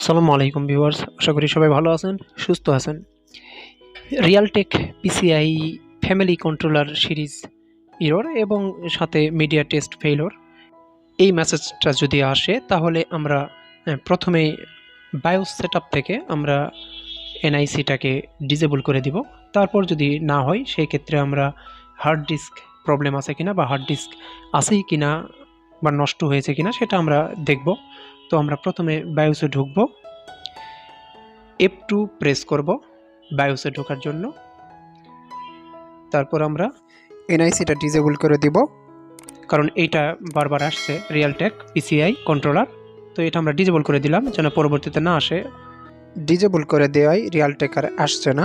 আসসালামু আলাইকুম ভিউয়ার্স, আশা করি সবাই ভালো আছেন, সুস্থ আছেন। Realtek PCI family controller series error এবং সাথে মিডিয়া টেস্ট ফেইলর, এই মেসেজটা যদি আসে তাহলে আমরা প্রথমে বায়োস সেটআপ থেকে আমরা এনআইসিটাকে ডিসেবল করে দিব। তারপর যদি না হয় সেই ক্ষেত্রে আমরা হার্ড ডিস্ক প্রবলেম আছে কিনা বা হার্ড ডিস্ক আছেই কিনা বা নষ্ট হয়েছে কিনা সেটা আমরা দেখব। তো আমরা প্রথমে বায়োসে ঢুকব, F2 প্রেস করব বায়োসে ঢোকার জন্য। তারপর আমরা এনআইসিটা ডিসেবল করে দিব, কারণ এইটা বারবার আসছে রিয়ালটেক পিসিআই কন্ট্রোলার, তো এটা আমরা ডিসেবল করে দিলাম যেন পরবর্তীতে না আসে। ডিসেবল করে দেওয়াই রিয়ালটেক আর আসছে না,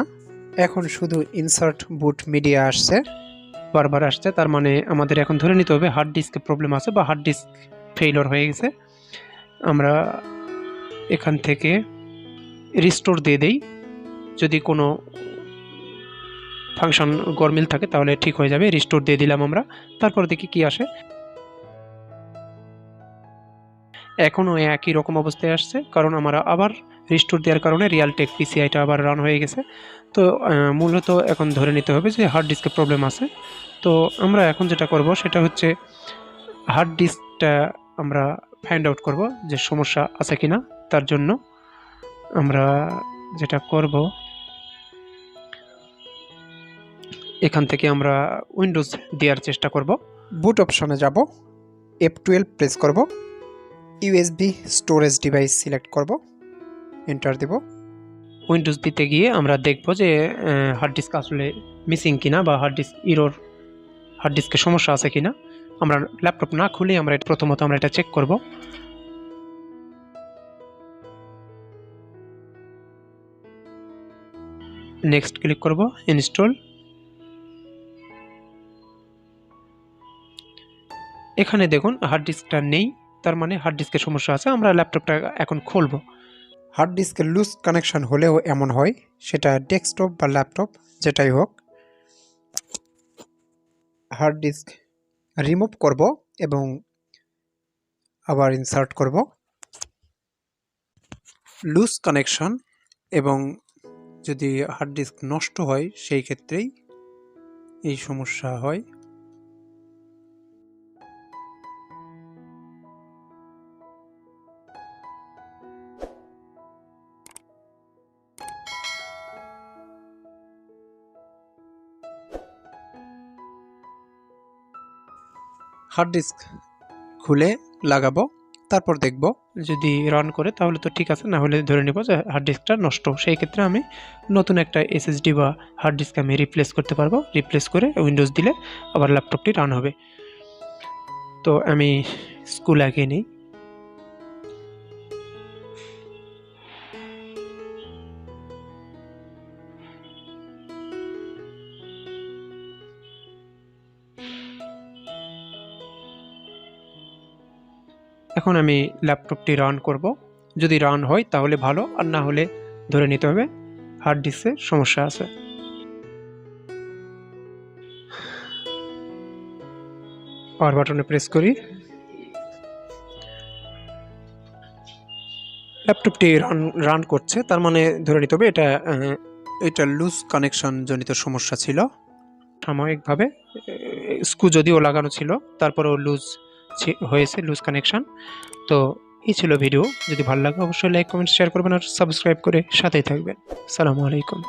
এখন শুধু ইনসার্ট বুট মিডিয়া আসছে, বারবার আসছে। তার মানে আমাদের এখন ধরে নিতে হবে হার্ড ডিস্কে প্রবলেম আছে বা হার্ড ডিস্ক ফেইলর হয়ে গেছে। আমরা এখান থেকে রিস্টোর দিয়ে দেই, যদি কোনো ফাংশন গরমিল থাকে তাহলে ঠিক হয়ে যাবে। রিস্টোর দিয়ে দিলাম আমরা, তারপর দেখি কি আসে। এখনও একই রকম অবস্থায় আসছে, কারণ আমরা আবার রিস্টোর দেওয়ার কারণে রিয়ালটেক পিসিআইটা আবার রান হয়ে গেছে। তো মূলত এখন ধরে নিতে হবে যে হার্ড ডিস্কে প্রবলেম আছে। তো আমরা এখন যেটা করব সেটা হচ্ছে হার্ড ডিস্কটা আমরা ফাইন্ড আউট করব যে সমস্যা আছে কিনা। তার জন্য আমরা যেটা করব, এখান থেকে আমরা উইন্ডোজ দেওয়ার চেষ্টা করব। বুট অপশনে যাব, F12 প্রেস করব, ইউএসবি স্টোরেজ ডিভাইস সিলেক্ট করব, এন্টার দেব। উইন্ডোজ দিতে গিয়ে আমরা দেখব যে হার্ড ডিস্ক আসলে মিসিং কিনা বা হার্ড ডিস্ক ইরর, হার্ড ডিস্কের সমস্যা আছে কিনা। আমরা ল্যাপটপ না খুলে আমরা প্রথমত আমরা এটা চেক করব। নেক্সট ক্লিক করব, ইনস্টল। এখানে দেখুন হার্ড ডিস্কটা নেই, তার মানে হার্ড ডিস্কের সমস্যা আছে। আমরা ল্যাপটপটা এখন খুলব। হার্ড ডিস্কের লুজ কানেকশন হলেও এমন হয়, সেটা ডেস্কটপ বা ল্যাপটপ যেটাই হোক। হার্ড ডিস্ক রিমুভ করব এবং আবার ইনসার্ট করব। লুজ কানেকশন এবং যদি হার্ড ডিস্ক নষ্ট হয় সেই ক্ষেত্রেই এই সমস্যা হয়। হার্ড ডিস্ক খুলে লাগাবো, তারপর দেখব যদি রান করে তাহলে তো ঠিক আছে, না হলে ধরে নেব যে হার্ড ডিস্কটা নষ্ট। সেই ক্ষেত্রে আমি নতুন একটা এসএসডি বা হার্ড ডিস্ক আমি রিপ্লেস করতে পারবো। রিপ্লেস করে উইন্ডোজ দিলে আবার ল্যাপটপটি রান হবে। তো আমি স্কুল আগে নিই। এখন আমি ল্যাপটপটি রান করব। যদি রান হয় তাহলে ভালো, আর না হলে ধরে নিতে হবে হার্ড ডিস্কে সমস্যা আছে। পাওয়ার বাটনে প্রেস করি, ল্যাপটপটি রান করছে, তার মানে ধরে নিতে হবে এটা লুজ কানেকশন জনিত সমস্যা ছিল। সাময়িকভাবে স্ক্রু যদিও লাগানো ছিল তারপরেও লুজ হয়েছে, লুজ কানেকশন। তো এই ছিল ভিডিও। যদি ভালো লাগে অবশ্যই লাইক, কমেন্ট, শেয়ার করবেন আর সাবস্ক্রাইব করে সাথেই থাকবেন। আসসালামু আলাইকুম।